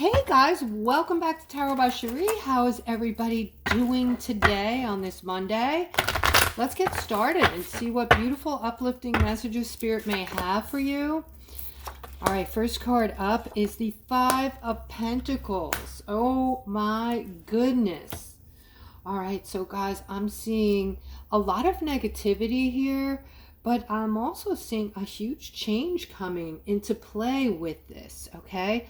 Hey guys, welcome back to Tarot by Cherie. How is everybody doing today on this Monday? Let's get started and see what beautiful uplifting messages Spirit may have for you. All right, first card up is the Five of Pentacles. Oh my goodness. All right, so guys, I'm seeing a lot of negativity here, but I'm also seeing a huge change coming into play with this, okay?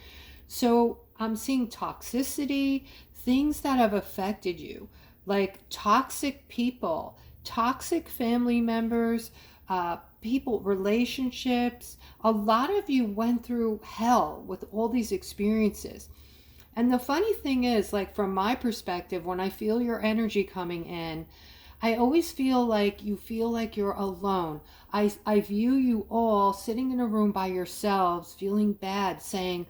So I'm seeing toxicity, things that have affected you, like toxic people, toxic family members, people, relationships. A lot of you went through hell with all these experiences. And the funny thing is, like from my perspective, when I feel your energy coming in, I always feel like you're alone. I view you all sitting in a room by yourselves, feeling bad, saying,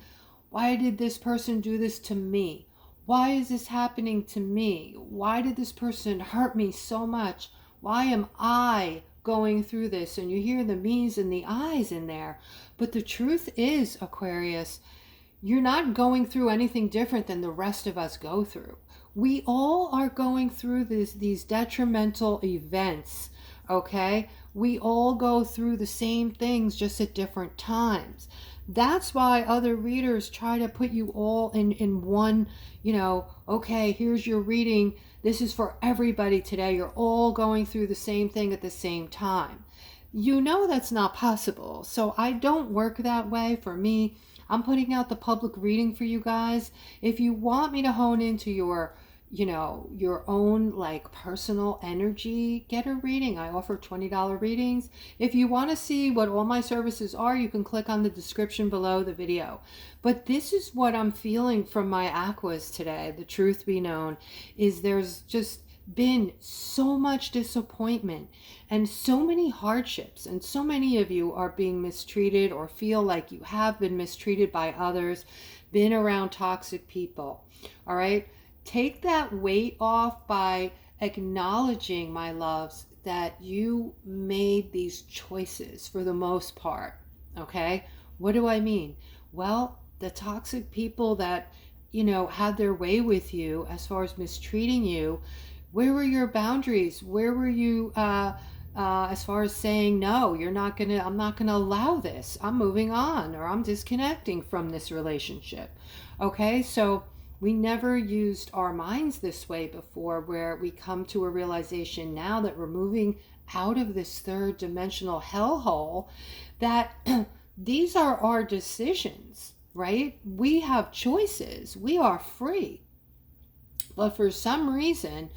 why did this person do this to me? Why is this happening to me? Why did this person hurt me so much? Why am I going through this? And you hear the me's and the I's in there. But the truth is, Aquarius, you're not going through anything different than the rest of us go through. We all are going through these detrimental events, okay? We all go through the same things, just at different times. That's why other readers try to put you all in one, okay, here's your reading. This is for everybody today. You're all going through the same thing at the same time. You know that's not possible. So I don't work that way. For me, I'm putting out the public reading for you guys. If you want me to hone into your your own like personal energy, get a reading. I offer $20 readings. If you want to see what all my services are, you can click on the description below the video. But this is what I'm feeling from my aquas today. The truth be known is there's just been so much disappointment and so many hardships, and so many of you are being mistreated or feel like you have been mistreated by others, been around toxic people. All right, take that weight off by acknowledging, my loves, that you made these choices for the most part. Okay, what do I mean? Well, the toxic people that had their way with you as far as mistreating you, where were your boundaries? Where were you as far as saying, no, I'm not gonna allow this. I'm moving on, or I'm disconnecting from this relationship. Okay, so we never used our minds this way before, where we come to a realization now that we're moving out of this third dimensional hellhole, that these are our decisions, right? We have choices. We are free. But for some reason,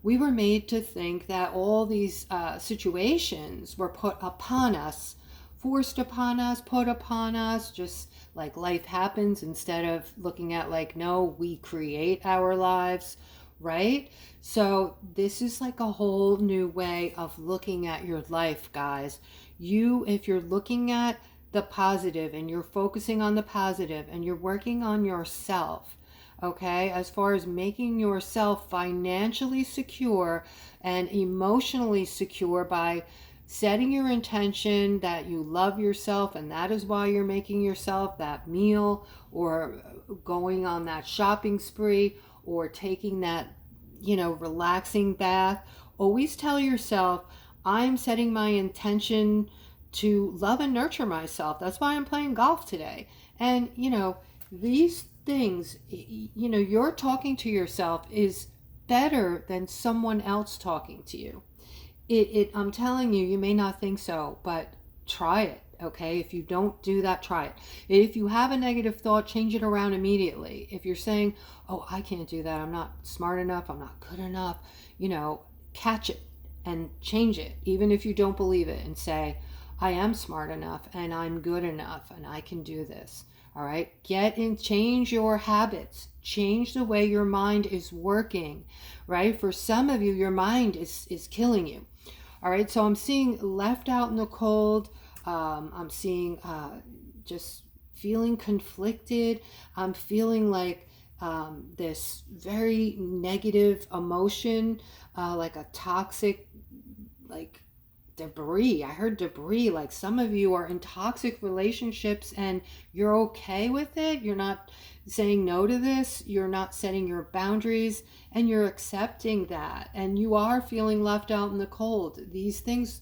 we were made to think that all these situations were put upon us, forced upon us, put upon us, just like life happens, instead of looking at like, no, we create our lives, right? So this is like a whole new way of looking at your life, guys. If you're looking at the positive and you're focusing on the positive and you're working on yourself, okay, as far as making yourself financially secure and emotionally secure by setting your intention that you love yourself, and that is why you're making yourself that meal, or going on that shopping spree, or taking that relaxing bath. Always tell yourself, I'm setting my intention to love and nurture myself. That's why I'm playing golf today. And these things, you're talking to yourself is better than someone else talking to you. I'm telling you, you may not think so, but try it. Okay, if you don't do that, try it. If you have a negative thought, change it around immediately. If you're saying, oh, I can't do that, I'm not smart enough, I'm not good enough, catch it and change it, even if you don't believe it, and say, I am smart enough and I'm good enough and I can do this. All right, change your habits, change the way your mind is working, right? For some of you, your mind is killing you. All right, so I'm seeing left out in the cold. I'm seeing just feeling conflicted. I'm feeling like this very negative emotion, like a toxic, like debris. I heard debris, like some of you are in toxic relationships and you're okay with it. You're not saying no to this. You're not setting your boundaries and you're accepting that. And you are feeling left out in the cold. These things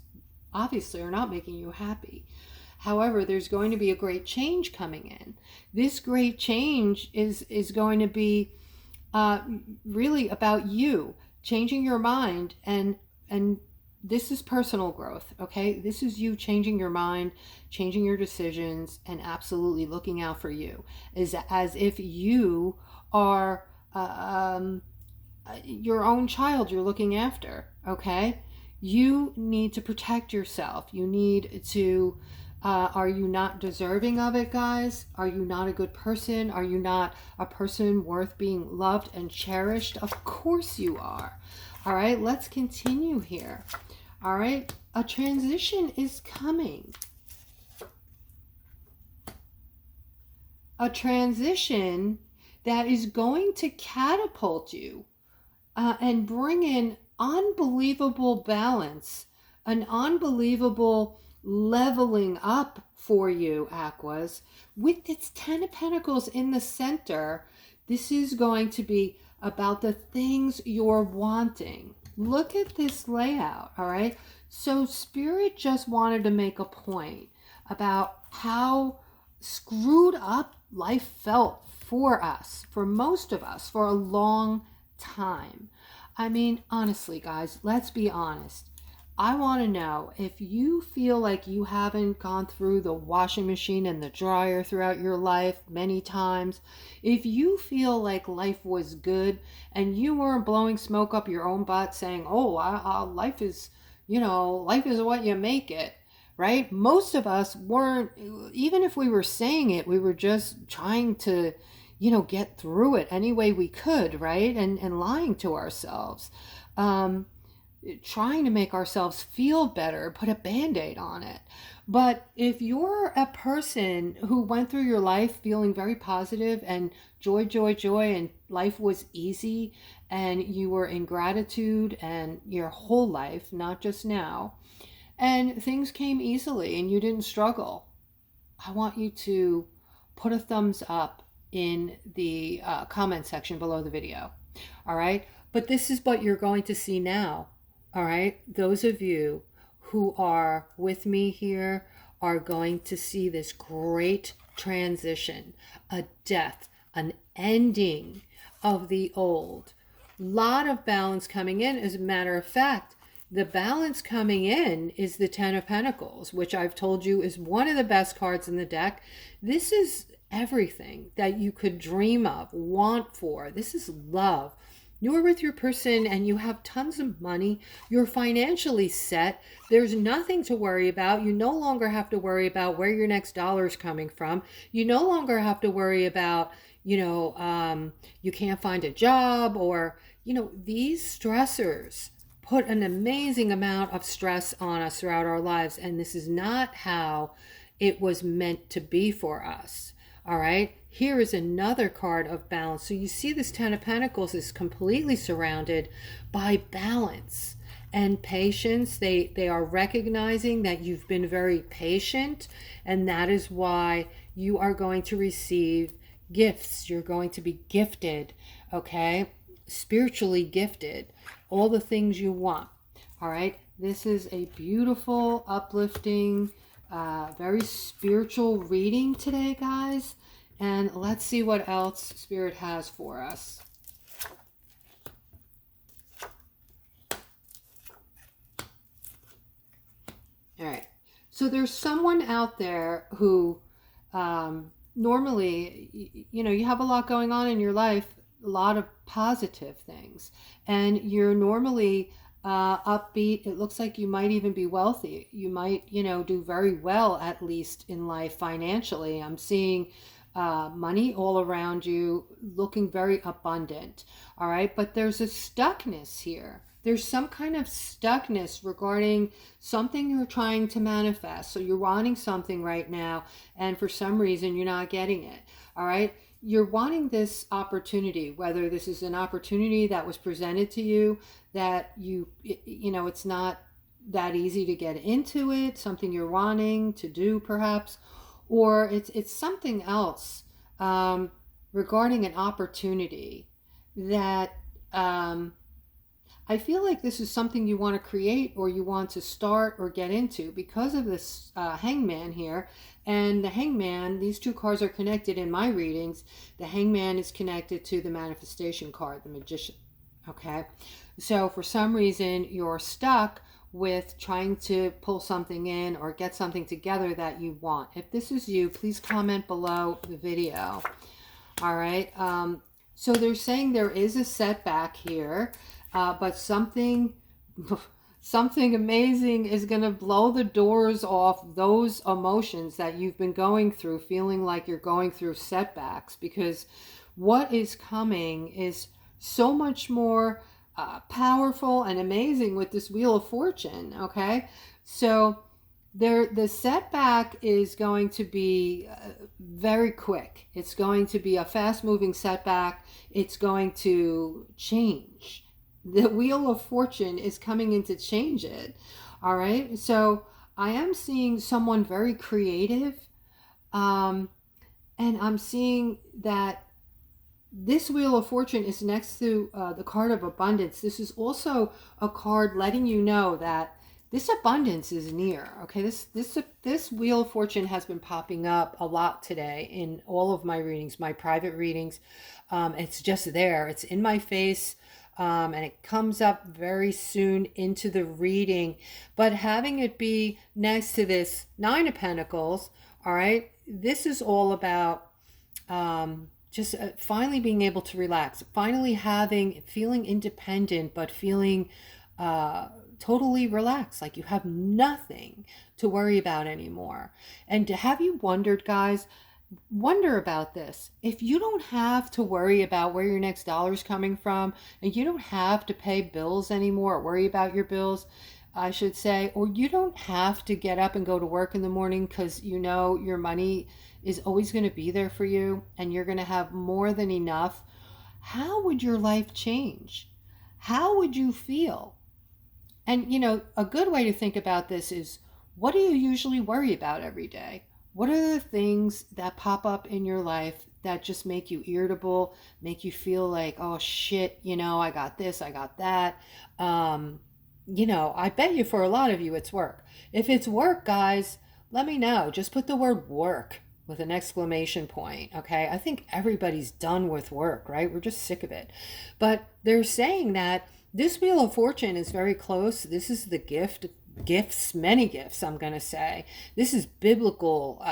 obviously are not making you happy. However, there's going to be a great change coming in. This great change is going to be really about you changing your mind, and this is personal growth. Okay, this is you changing your mind, changing your decisions, and absolutely looking out for you, is as if you are your own child you're looking after. Okay, you need to protect yourself. You need to are you not deserving of it, guys? Are you not a good person? Are you not a person worth being loved and cherished? Of course you are. All right, let's continue here. All right, a transition is coming. A transition that is going to catapult you and bring in unbelievable balance, an unbelievable leveling up for you, Aquas. With its 10 of Pentacles in the center, this is going to be about the things you're wanting. Look at this layout, all right? So Spirit just wanted to make a point about how screwed up life felt for us, for most of us, for a long time. I mean, honestly, guys, let's be honest. I want to know if you feel like you haven't gone through the washing machine and the dryer throughout your life many times, if you feel like life was good and you weren't blowing smoke up your own butt saying, oh, life is, life is what you make it, right? Most of us weren't, even if we were saying it, we were just trying to, get through it any way we could, right? And lying to ourselves. Trying to make ourselves feel better, put a band-aid on it. But if you're a person who went through your life feeling very positive and joy, and life was easy and you were in gratitude and your whole life, not just now, and things came easily and you didn't struggle, I want you to put a thumbs up in the comment section below the video. All right, but this is what you're going to see now. All right, those of you who are with me here are going to see this great transition, a death, an ending of the old. Lot of balance coming in. As a matter of fact, the balance coming in is the 10 of Pentacles, which I've told you is one of the best cards in the deck. This is everything that you could dream of, want for. This is love. You're with your person and you have tons of money. You're financially set. There's nothing to worry about. You no longer have to worry about where your next dollar is coming from. You no longer have to worry about, you can't find a job, or, these stressors put an amazing amount of stress on us throughout our lives. And this is not how it was meant to be for us. All right, here is another card of balance. So you see this 10 of Pentacles is completely surrounded by balance and patience. They are recognizing that you've been very patient, and that is why you are going to receive gifts. You're going to be gifted, okay? Spiritually gifted, all the things you want. All right, this is a beautiful, uplifting, very spiritual reading today, guys. And let's see what else Spirit has for us. All right, so there's someone out there who normally, you have a lot going on in your life, a lot of positive things, and you're normally upbeat. It looks like you might even be wealthy. You might, do very well, at least in life financially. I'm seeing money all around you, looking very abundant. All right, but there's a stuckness here. There's some kind of stuckness regarding something you're trying to manifest. So you're wanting something right now, and for some reason you're not getting it. All right, you're wanting this opportunity, whether this is an opportunity that was presented to you that it's not that easy to get into it, something you're wanting to do perhaps, or it's something else regarding an opportunity that I feel like this is something you want to create or you want to start or get into because of this hangman here. And the hangman, these two cards are connected in my readings. The hangman is connected to the manifestation card, the magician. Okay. So for some reason you're stuck with trying to pull something in or get something together that you want. If this is you, please comment below the video. All right. So they're saying there is a setback here, but something amazing is going to blow the doors off those emotions that you've been going through, feeling like you're going through setbacks, because what is coming is so much more powerful and amazing with this Wheel of Fortune. Okay. So the setback is going to be very quick. It's going to be a fast-moving setback. It's going to change. The Wheel of Fortune is coming in to change it. All right. So I am seeing someone very creative. And I'm seeing that this Wheel of Fortune is next to the card of abundance. This is also a card letting you know that this abundance is near. Okay, this Wheel of Fortune has been popping up a lot today in all of my readings, my private readings. It's just there. It's in my face, and it comes up very soon into the reading. But having it be next to this Nine of Pentacles, all right, this is all about just finally being able to relax, finally feeling independent, but feeling totally relaxed, like you have nothing to worry about anymore. And have you wondered, guys, wonder about this? If you don't have to worry about where your next dollar is coming from, and you don't have to pay bills anymore, or worry about your bills, I should say, or you don't have to get up and go to work in the morning because you know your money is always going to be there for you and you're going to have more than enough, how would your life change? How would you feel? And, you know, a good way to think about this is, what do you usually worry about every day? What are the things that pop up in your life that just make you irritable, make you feel like, oh shit, you know, I got this, I got that. You know, I bet you for a lot of you it's work. If it's work, guys, let me know. Just put the word work with an exclamation point, okay? I think everybody's done with work, right? We're just sick of it. But they're saying that this Wheel of Fortune is very close. This is the gifts, many gifts, I'm going to say. This is biblical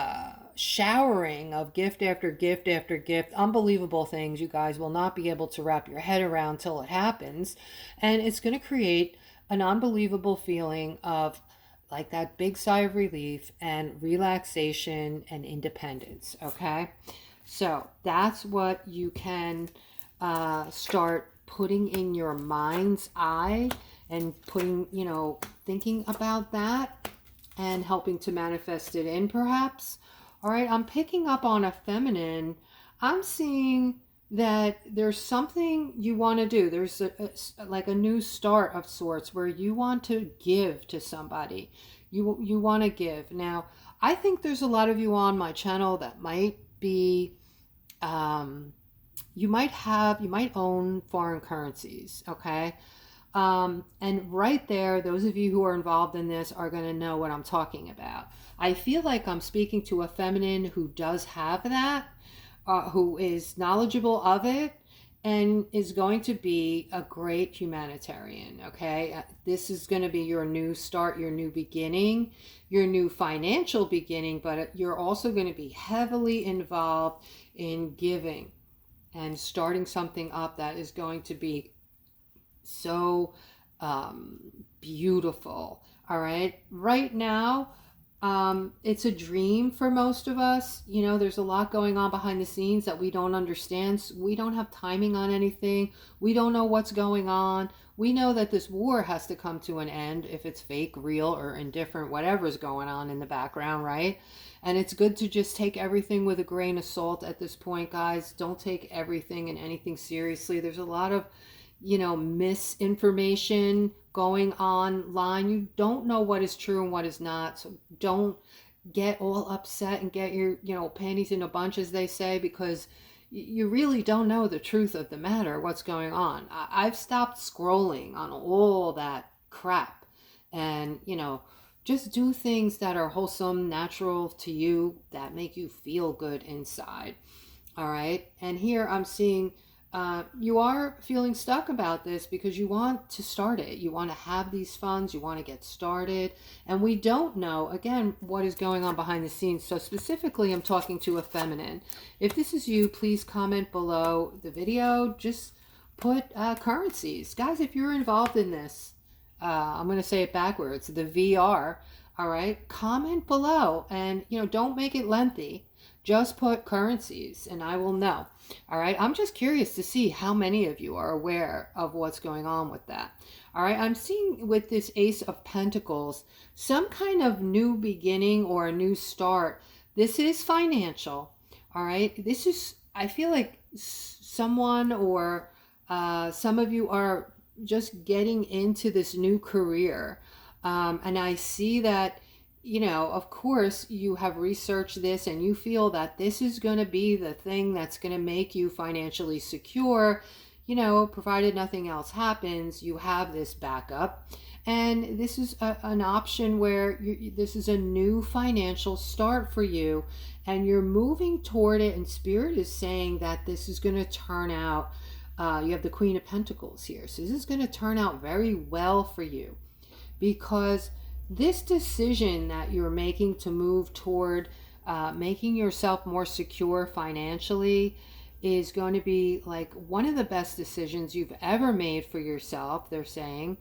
showering of gift after gift after gift. Unbelievable things you guys will not be able to wrap your head around till it happens. And it's going to create an unbelievable feeling of like that big sigh of relief and relaxation and independence, okay? So that's what you can start putting in your mind's eye and putting, you know, thinking about that and helping to manifest it in perhaps. All right, I'm picking up on a feminine. I'm seeing that there's something you want to do. There's like a new start of sorts where you want to give to somebody. You want to give. Now, I think there's a lot of you on my channel that might be you might own foreign currencies, okay? And right there, those of you who are involved in this are going to know what I'm talking about. I feel like I'm speaking to a feminine who does have that, who is knowledgeable of it, and is going to be a great humanitarian, okay? This is going to be your new start, your new beginning, your new financial beginning, but you're also going to be heavily involved in giving and starting something up that is going to be so beautiful. All right, right now it's a dream for most of us. You know, there's a lot going on behind the scenes that we don't understand. We don't have timing on anything. We don't know what's going on. We know that this war has to come to an end, if it's fake, real, or indifferent, whatever's going on in the background, right? And it's good to just take everything with a grain of salt at this point, guys. Don't take everything and anything seriously. There's a lot of, misinformation going online. You don't know what is true and what is not. So don't get all upset and get your, panties in a bunch, as they say, because you really don't know the truth of the matter, what's going on. I've stopped scrolling on all that crap and, just do things that are wholesome, natural to you, that make you feel good inside. All right. And here I'm seeing you are feeling stuck about this because you want to start it. You want to have these funds. You want to get started. And we don't know, again, what is going on behind the scenes. So specifically, I'm talking to a feminine. If this is you, please comment below the video. Just put currencies. Guys, if you're involved in this, I'm going to say it backwards, the VR, all right? Comment below and, don't make it lengthy. Just put currencies and I will know. All right. I'm just curious to see how many of you are aware of what's going on with that. All right. I'm seeing with this Ace of Pentacles, some kind of new beginning or a new start. This is financial. All right. This is, I feel like someone or some of you are just getting into this new career. And I see that, of course, you have researched this and you feel that this is going to be the thing that's going to make you financially secure, provided nothing else happens, you have this backup. And this is an option where this is a new financial start for you and you're moving toward it. And Spirit is saying that this is going to turn out, you have the Queen of Pentacles here. So this is going to turn out very well for you because this decision that you're making to move toward making yourself more secure financially is going to be like one of the best decisions you've ever made for yourself, they're saying.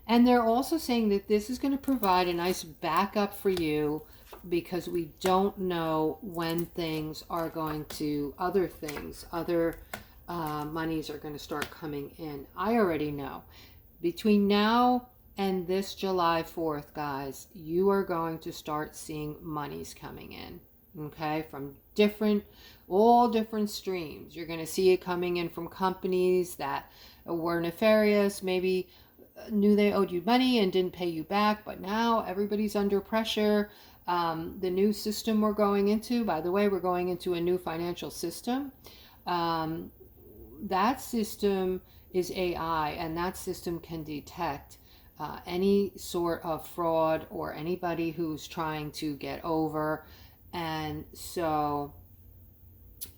And they're also saying that this is going to provide a nice backup for you because we don't know when things are going to, other monies are going to start coming in. I already know. Between now and this July 4th, guys, you are going to start seeing monies coming in, okay, from all different streams. You're going to see it coming in from companies that were nefarious, maybe knew they owed you money and didn't pay you back, but now everybody's under pressure. The new system we're going into, by the way, we're going into a new financial system. That system is AI, and that system can detect any sort of fraud or anybody who's trying to get over. And so,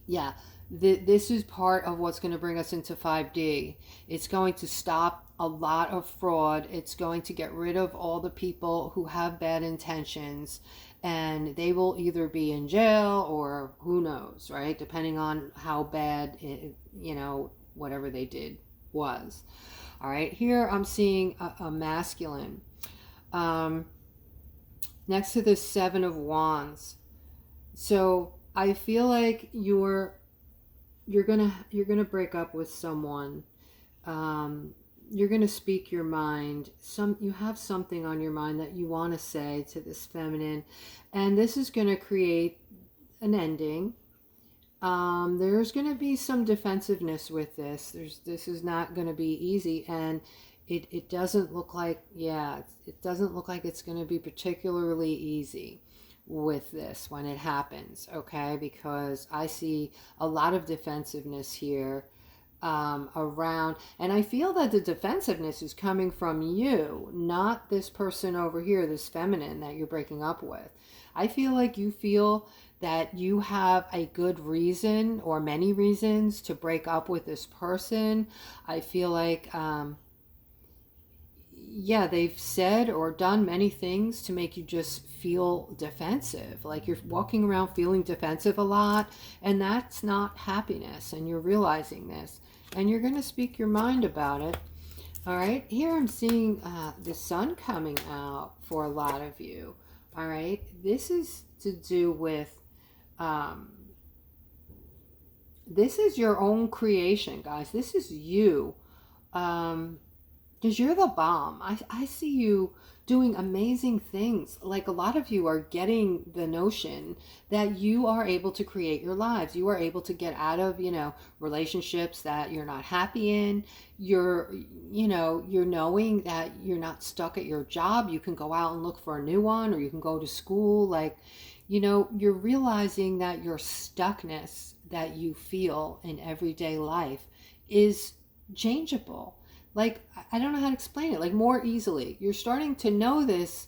yeah, this is part of what's going to bring us into 5D. It's going to stop a lot of fraud. It's going to get rid of all the people who have bad intentions, and they will either be in jail or who knows, right? Depending on how bad, whatever they did was. All right, here I'm seeing a masculine next to the Seven of Wands. So I feel like you're gonna break up with someone. You're gonna speak your mind. You have something on your mind that you want to say to this feminine, and this is gonna create an ending. There's going to be some defensiveness with this. This is not going to be easy, and it doesn't look like, it doesn't look like it's going to be particularly easy with this when it happens, okay? Because I see a lot of defensiveness here around, and I feel that the defensiveness is coming from you, not this person over here, this feminine that you're breaking up with. I feel like you feel that you have a good reason or many reasons to break up with this person. I feel like, they've said or done many things to make you just feel defensive. Like you're walking around feeling defensive a lot, and that's not happiness, and you're realizing this, and you're going to speak your mind about it. All right, here I'm seeing the sun coming out for a lot of you. All right, this is to do with this is your own creation, guys. This is you. because you're the bomb. I see you doing amazing things. Like a lot of you are getting the notion that you are able to create your lives. You are able to get out of, relationships that you're not happy in. You're knowing that you're not stuck at your job. You can go out and look for a new one, or you can go to school. Like, you're realizing that your stuckness that you feel in everyday life is changeable. Like, I don't know how to explain it, like more easily. You're starting to know this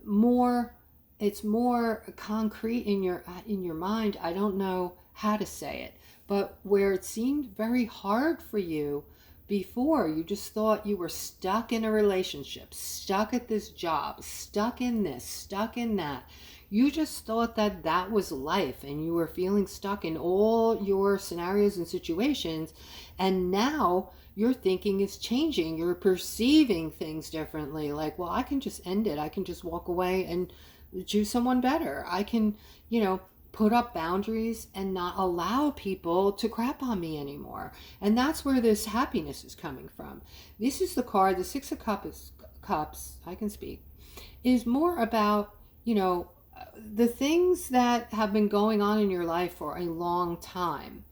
more. It's more concrete in your mind. I don't know how to say it, but where it seemed very hard for you before, you just thought you were stuck in a relationship, stuck at this job, stuck in this, stuck in that. You just thought that that was life, and you were feeling stuck in all your scenarios and situations. And now your thinking is changing. You're perceiving things differently. Like, well, I can just end it. I can just walk away and choose someone better. I can, put up boundaries and not allow people to crap on me anymore. And that's where this happiness is coming from. This is the card, the Six of Cups, I can speak, is more about, the things that have been going on in your life for a long time.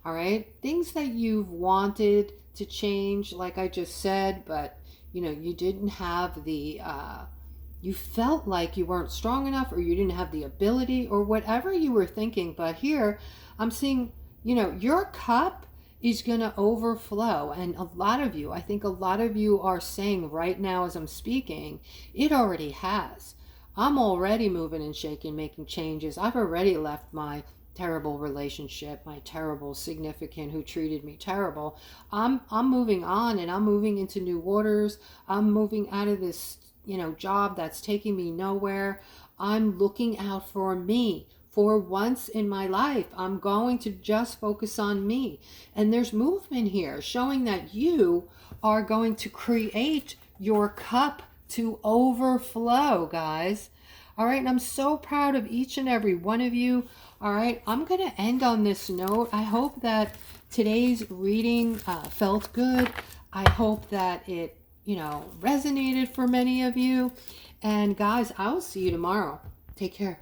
All right. Things that you've wanted to change, like I just said, but you didn't have the, you felt like you weren't strong enough, or you didn't have the ability, or whatever you were thinking. But here I'm seeing, your cup is going to overflow. And a lot of you, I think a lot of you are saying right now as I'm speaking, it already has. I'm already moving and shaking, making changes. I've already left my terrible relationship, my terrible significant who treated me terrible. I'm moving on, and I'm moving into new waters. I'm moving out of this, job that's taking me nowhere. I'm looking out for me. For once in my life, I'm going to just focus on me. And there's movement here showing that you are going to create your cup to overflow, guys. All right, and I'm so proud of each and every one of you. All right, I'm going to end on this note. I hope that today's reading felt good. I hope that it, resonated for many of you. And guys, I will see you tomorrow. Take care.